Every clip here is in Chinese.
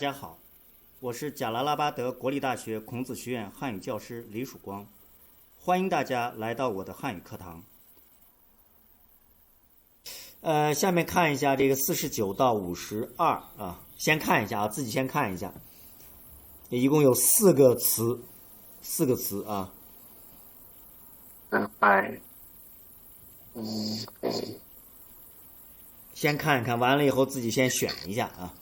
家好，我是贾拉拉巴德国立大学孔子学院汉语教师李曙光，欢迎大家来到我的汉语课堂。下面看一下这个49到52啊，先看一下啊，自己先看一下，一共有4个词啊。先看一看，完了以后自己先选一下啊。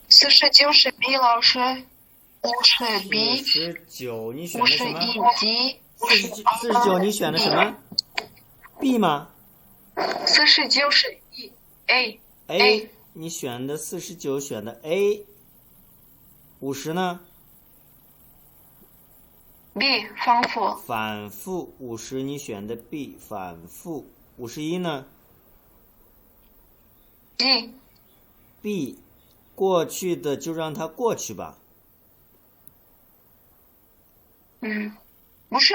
49是 B 老师，50 B， 49你选的什么51 D， 49你选的什么 B 吗49是 A， 你选的49选的 A， 50呢 B 反复50你选的 B 反复， 51呢 B 过去的就让它过去吧。不是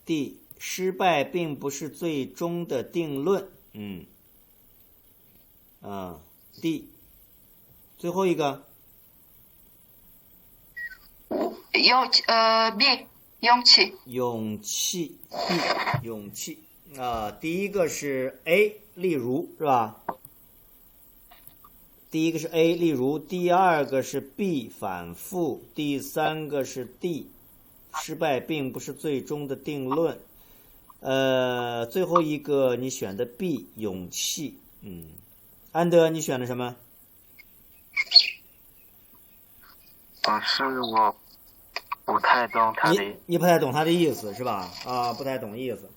D， 失败并不是最终的定论。D， 最后一个B 勇气 B 勇气第一个是 A 例如是吧？第一个是 A 例如，第二个是 B 反复，第三个是 D 失败并不是最终的定论。最后一个你选的 B 勇气。安德你选的什么？老师我不太懂他的你不太懂他的意思是吧？不太懂意思。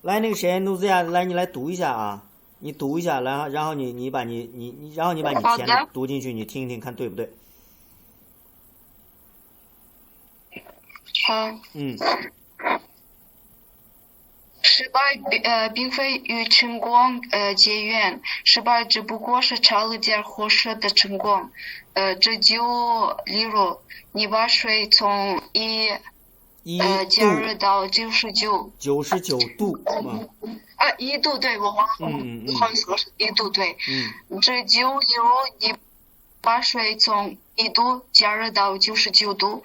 来那个谁努兹亚，来你来读一下啊，你读一下，然后你把然后你把你填的读进去，你听一听看对不对？好。失败并非与成功结缘，失败只不过是差了点获胜的成功。这就例如你把水从加热到99度1度，对，我忘了，不好意思，是1度，对。这就例如你把水从1度加热到99度。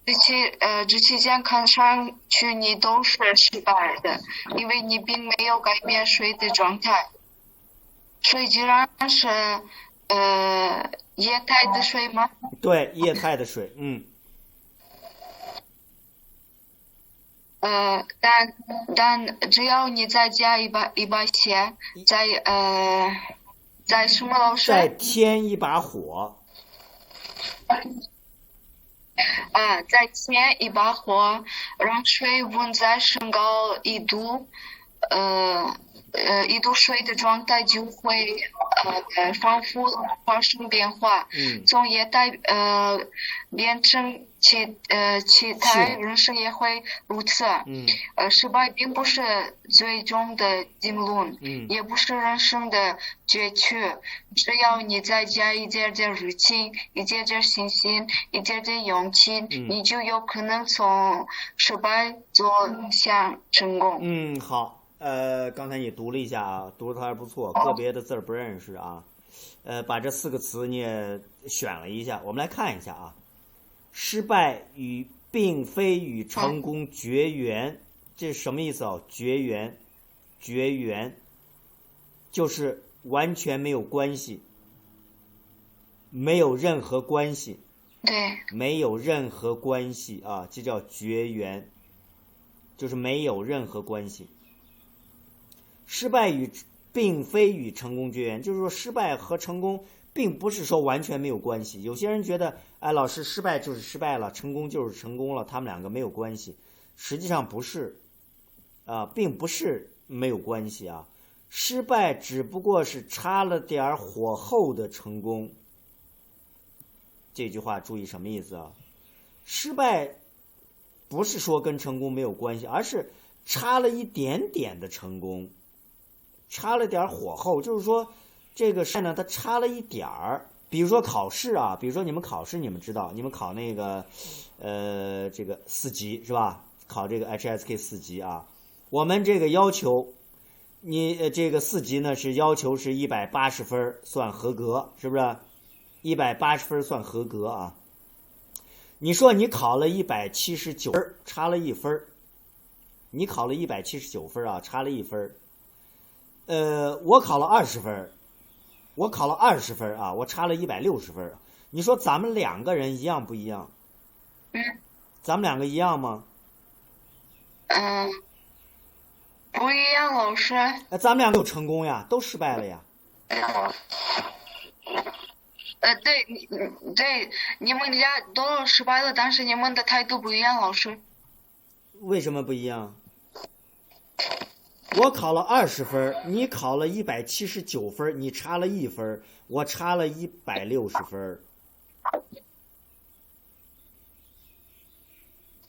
这期间看上去你都是失败的，因为你并没有改变水的状态。水居然是液态的水吗？对，液态的水，但只要你再加一把血，在什么老师？再添一把火。再添一把火，让水温再升高1度，1度水的状态就会反复发生变化，从液态变成气态，人生也会如此。失败并不是最终的定论，也不是人生的结局。只要你再加一点点热情，一点点信心，一点点勇气，你就有可能从失败走向成功。好。刚才你读了一下啊，读的还不错，个别的字儿不认识啊。把这4个词你也选了一下，我们来看一下啊。失败并非与成功绝缘，这是什么意思啊？绝缘就是完全没有关系，没有任何关系。对，没有任何关系啊，这叫绝缘，就是没有任何关系。失败并非与成功绝缘，就是说失败和成功并不是说完全没有关系。有些人觉得，老师，失败就是失败了，成功就是成功了，他们两个没有关系。实际上不是，并不是没有关系啊。失败只不过是差了点火候的成功。这句话注意什么意思啊？失败不是说跟成功没有关系，而是差了一点点的成功。差了点火候，就是说这个事呢，它差了一点儿。比如说考试啊，比如说你们考试，你们知道，你们考那个这个4级是吧？考这个 HSK 4级啊，我们这个要求你这个4级呢是要求是180分算合格，是不是？180分算合格啊。你说你考了179分，差了1分，你考了179分啊，差了1分。我考了20分啊，我差了160分。你说咱们两个人一样不一样？咱们两个一样吗？不一样，老师。咱们两个有成功呀，都失败了呀。对，你们俩都失败了，但是你们的态度不一样，老师。为什么不一样？我考了20分，你考了179分，你差了1分，我差了160分。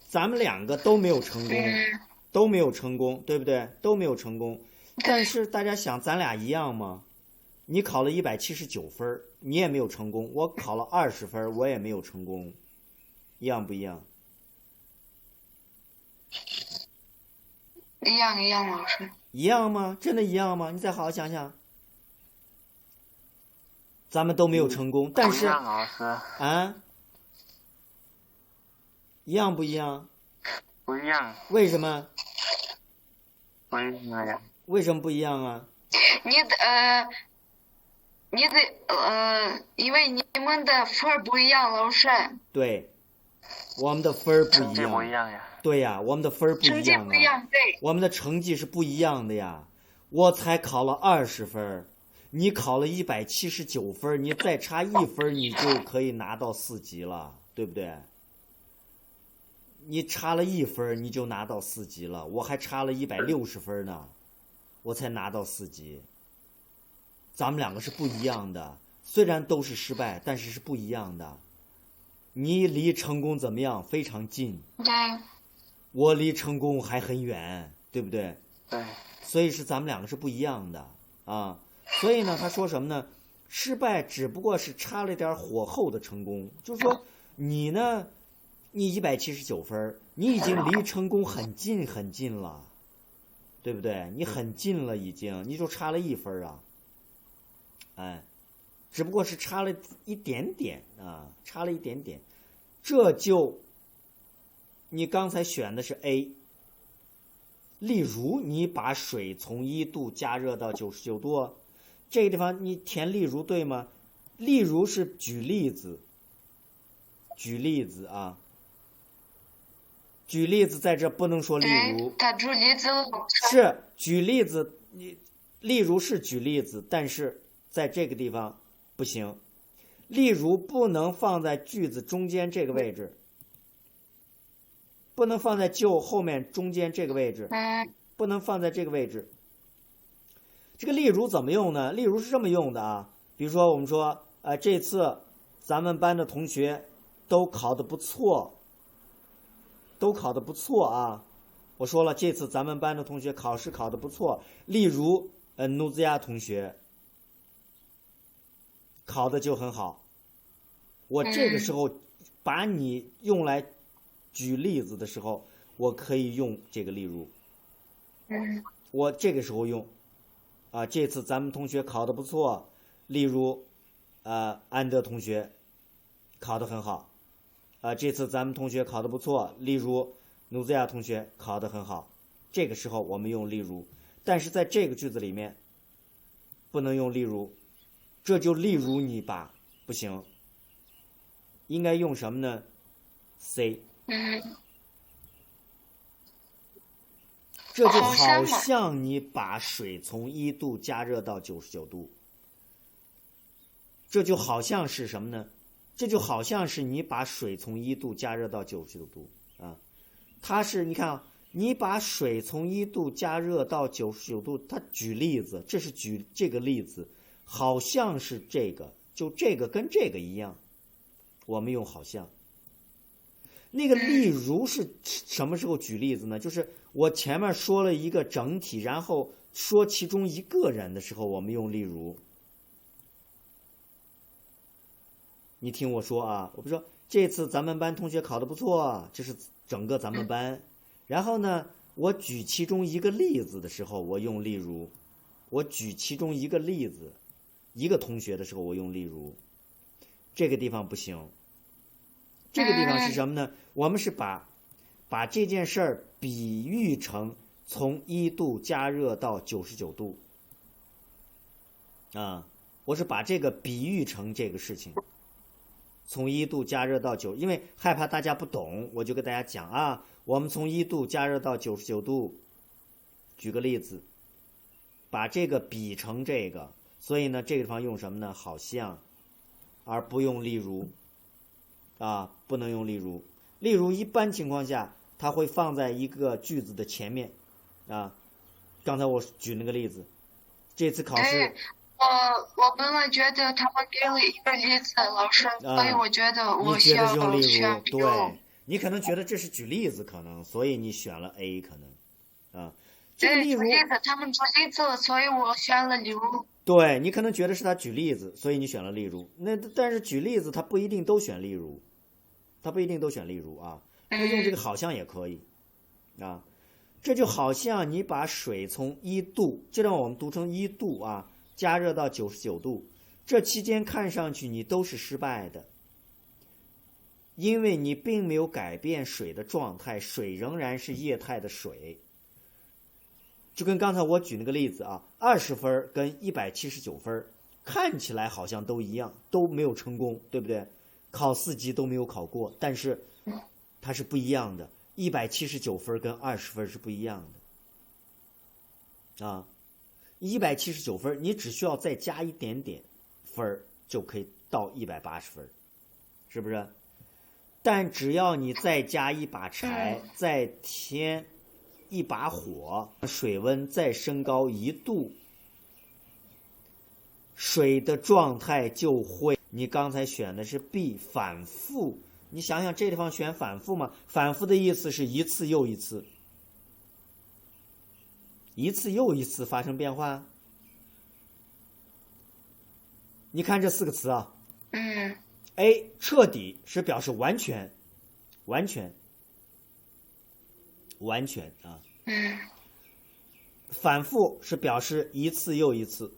咱们两个都没有成功，对不对？都没有成功。但是大家想，咱俩一样吗？你考了179分，你也没有成功；我考了20分，我也没有成功，一样不一样？一样，老师。一样吗？真的一样吗？你再好好想想。咱们都没有成功，但是老师一样不一样？不一样。为什么？不一样呀。为什么不一样啊？因为你们的分不一样，老师。对，我们的分不一样。不一样呀。对呀，我们的分不一样啊。成绩不一样，对。我们的成绩是不一样的呀。我才考了20分，你考了179分，你再差1分，你就可以拿到4级了，对不对？你差了1分，你就拿到4级了，我还差了160分呢，我才拿到4级。咱们两个是不一样的，虽然都是失败，但是是不一样的。你离成功怎么样？非常近。对。我离成功还很远，对不对？对。所以是咱们两个是不一样的啊。所以呢，他说什么呢？失败只不过是差了点火候的成功，就是说你呢，你179分，你已经离成功很近很近了，对不对？你很近了已经，你就差了1分啊。哎，只不过是差了一点点啊，差了一点点。这就你刚才选的是 A。例如你把水从1度加热到99度，这个地方你填例如对吗？例如是举例子，举例子啊，举例子在这不能说例如。他举例子是举例子，例如是举例子，但是在这个地方不行。例如不能放在句子中间这个位置。不能放在就后面中间这个位置，不能放在这个位置。这个例如怎么用呢？例如是这么用的啊，比如说我们说，这次咱们班的同学都考得不错，都考得不错啊。我说了，这次咱们班的同学考试考得不错。例如，努兹亚同学考得就很好。我这个时候把你用来举例子的时候，我可以用这个例如。我这个时候用，这次咱们同学考得不错，例如，安德同学考得很好，这次咱们同学考得不错，例如努兹亚同学考得很好。这个时候我们用例如，但是在这个句子里面不能用例如，这就例如你吧，不行。应该用什么呢 ？C。这就好像你把水从1度加热到99度。这就好像是什么呢？这就好像是你把水从1度加热到99度啊。它是你看啊，你把水从1度加热到99度，它举例子，这是举这个例子，好像是这个，就这个跟这个一样，我们用好像。那个例如是什么时候举例子呢？就是我前面说了一个整体，然后说其中一个人的时候，我们用例如。你听我说啊，我不说这次咱们班同学考得不错，这是整个咱们班。然后呢，我举其中一个例子的时候，我用例如。我举其中一个例子，一个同学的时候，我用例如。这个地方不行。这个地方是什么呢？我们是把这件事儿比喻成从1度加热到99度啊，我是把这个比喻成这个事情，从1度加热到因为害怕大家不懂，我就给大家讲啊，我们从1度加热到99度，举个例子，把这个比成这个，所以呢，这个地方用什么呢？好像，而不用例如。不能用例如。例如一般情况下它会放在一个句子的前面刚才我举那个例子，这次考试我本来觉得他们给了一个例子，老师，所以我觉得我需要用例如。对，你可能觉得这是举例子，可能所以你选了 A 可能这个例如他们举例子，所以我选了例如。对，你可能觉得是他举例子，所以你选了例如。但是举例子他不一定都选例如，他用这个好像也可以这就好像你把水从1度，这让我们读成1度加热到99度，这期间看上去你都是失败的，因为你并没有改变水的状态，水仍然是液态的水。就跟刚才我举那个例子20分跟179分看起来好像都一样，都没有成功，对不对？考4级都没有考过，但是它是不一样的，179分跟20分是不一样的179分你只需要再加一点点分就可以到180分，是不是？但只要你再加一把柴，再添一把火，水温再升高1度，水的状态就会，你刚才选的是 B 反复，你想想这地方选反复吗？反复的意思是一次又一次，一次又一次发生变化。你看这4个词啊，A 彻底是表示完全，完全啊，反复是表示一次又一次，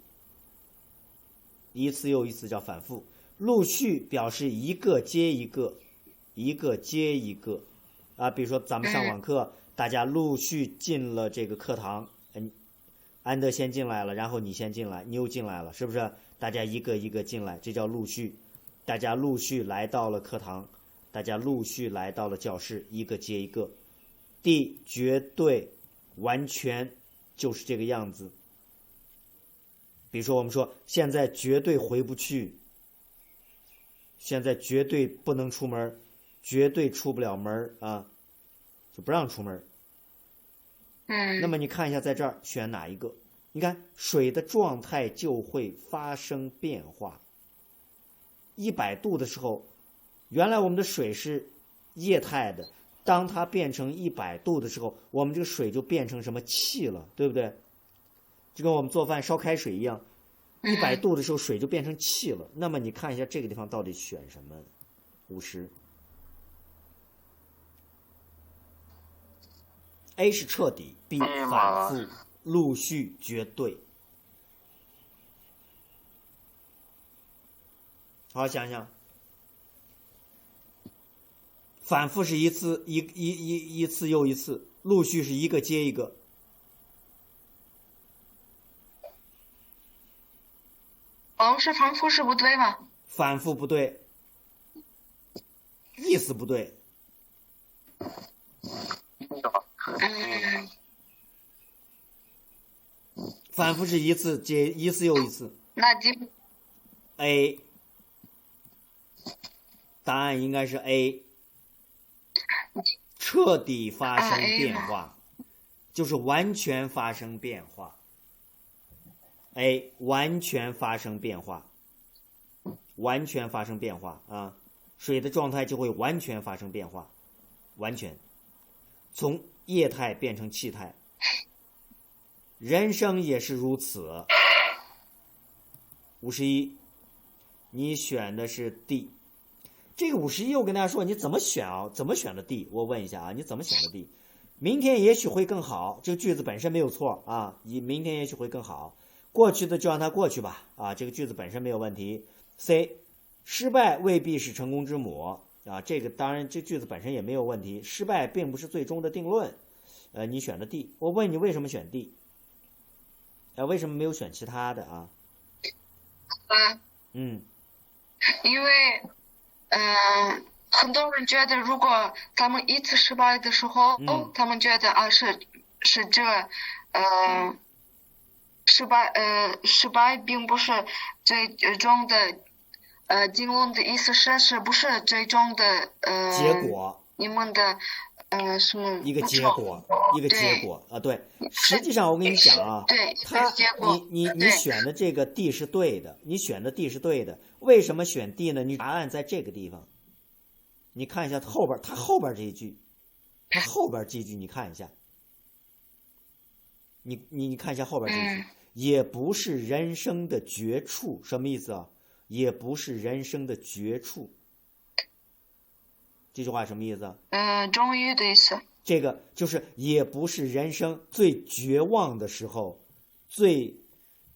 一次又一次叫反复。陆续表示一个接一个，一个接一个啊。比如说咱们上网课，大家陆续进了这个课堂，安德先进来了，然后你先进来，你又进来了，是不是？大家一个一个进来，这叫陆续。大家陆续来到了课堂，大家陆续来到了教室，一个接一个。D 绝对完全就是这个样子。比如说我们说现在绝对回不去，现在绝对不能出门，绝对出不了门啊，就不让出门。那么你看一下在这儿选哪一个？你看水的状态就会发生变化。100度的时候，原来我们的水是液态的，当它变成100度的时候，我们这个水就变成什么气了，对不对？就跟我们做饭烧开水一样，100度的时候水就变成气了。那么你看一下这个地方到底选什么？50。A 是彻底 ，B 反复、陆续、绝对。好，想想，反复是一次一次又一次，陆续是一个接一个。是反复是不对吗？反复不对，意思不对。反复是一次接一次又一次。那就 A， 答案应该是 A， 彻底发生变化，就是完全发生变化。A 完全发生变化，完全发生变化啊！水的状态就会完全发生变化，完全从液态变成气态。人生也是如此。51，你选的是 D。这个51，我跟大家说，你怎么选啊？怎么选的 D？ 我问一下啊，你怎么选的 D？ 明天也许会更好，这个句子本身没有错啊，明天也许会更好。过去的就让它过去吧，啊，这个句子本身没有问题。C， 失败未必是成功之母，啊，这个当然这句子本身也没有问题，失败并不是最终的定论。你选的 D， 我问你为什么选 D？ 为什么没有选其他的啊？因为很多人觉得如果他们一次失败的时候，他们觉得啊是这失败并不是最终的经论的意思是不是最终的结果？你们的什么一个结果啊？对，实际上我跟你讲啊，对，你选的这个 D 是对的，你选的 D 是对的。为什么选 D 呢？你答案在这个地方，你看一下后边，它后边这一句，你看一下。你看一下后边这句，也不是人生的绝处，什么意思啊？也不是人生的绝处。这句话什么意思啊？终于的意思。这个就是也不是人生最绝望的时候，最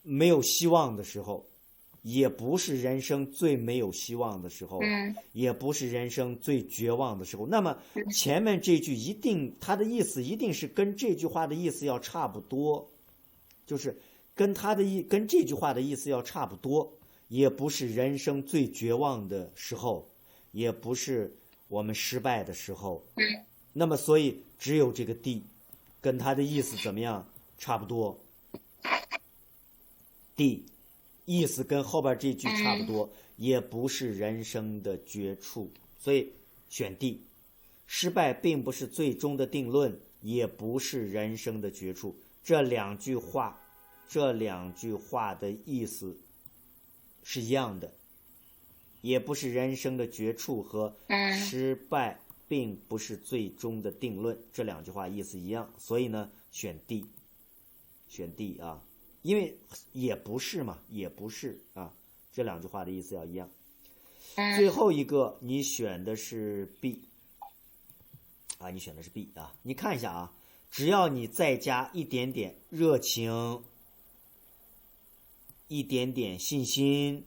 没有希望的时候，也不是人生最没有希望的时候，也不是人生最绝望的时候。那么前面这句一定它的意思一定是跟这句话的意思要差不多，就是跟这句话的意思要差不多。也不是人生最绝望的时候，也不是我们失败的时候。那么所以只有这个 D 跟它的意思怎么样差不多。 D 意思跟后边这句差不多，也不是人生的绝处，所以选 D。 失败并不是最终的定论，也不是人生的绝处。这两句话的意思是一样的，也不是人生的绝处和失败并不是最终的定论，这两句话意思一样，所以呢选 D， 选 D 啊，因为也不是嘛，也不是啊，这两句话的意思要一样。最后一个你选的是 B 啊，你选的是 B 啊，你看一下啊，只要你再加一点点热情，一点点信心，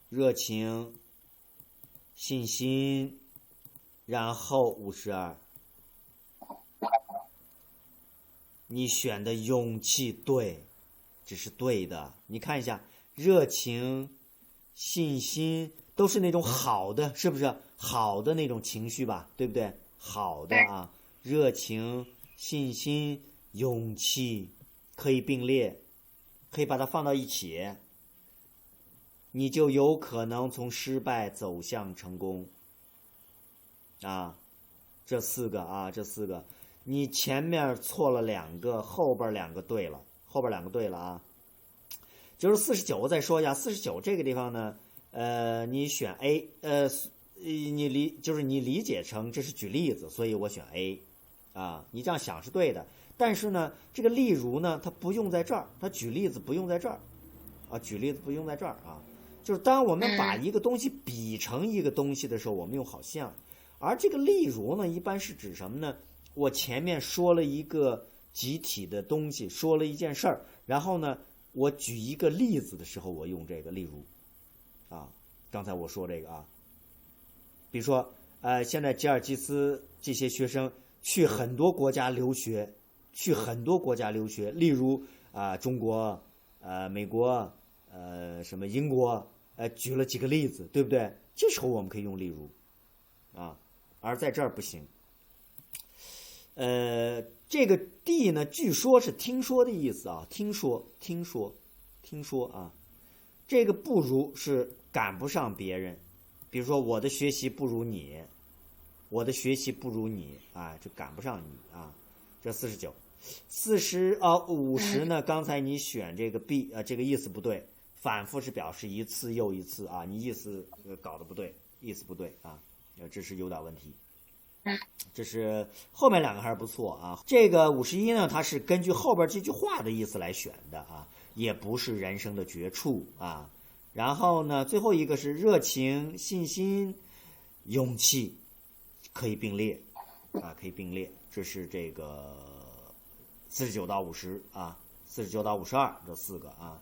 热情，信心，然后52，你选的勇气对，这是对的。你看一下，热情、信心都是那种好的，是不是好的那种情绪吧？对不对？好的啊，热情、信心、勇气可以并列，可以把它放到一起，你就有可能从失败走向成功啊。这四个啊，这四个，你前面错了2个，后边2个对了，后边2个对了啊。就是49，我再说一下49这个地方呢，你选 A， 你理解成这是举例子，所以我选 A， 啊，你这样想是对的。但是呢，这个例如呢，它不用在这儿，它举例子不用在这儿，啊，举例子不用在这儿啊。就是当我们把一个东西比成一个东西的时候，我们用好像，而这个例如呢，一般是指什么呢？我前面说了一个集体的东西，说了一件事儿，然后呢，我举一个例子的时候，我用这个例如，啊，刚才我说这个啊，比如说，现在吉尔吉斯这些学生去很多国家留学，例如中国，美国，什么英国，举了几个例子，对不对？这时候我们可以用例如，啊，而在这儿不行。这个 D 呢，据说是听说的意思啊，听说啊，这个不如是赶不上别人，比如说我的学习不如你啊，就赶不上你啊。这49。50呢，刚才你选这个 B 这个意思不对，反复是表示一次又一次啊，你意思搞得不对，意思不对啊，这是有点问题。这是后面2个还是不错啊。这个51呢，它是根据后边这句话的意思来选的啊，也不是人生的绝处啊。然后呢，最后一个是热情、信心、勇气，可以并列啊，可以并列。这是这个49到50啊，49到52这4个啊。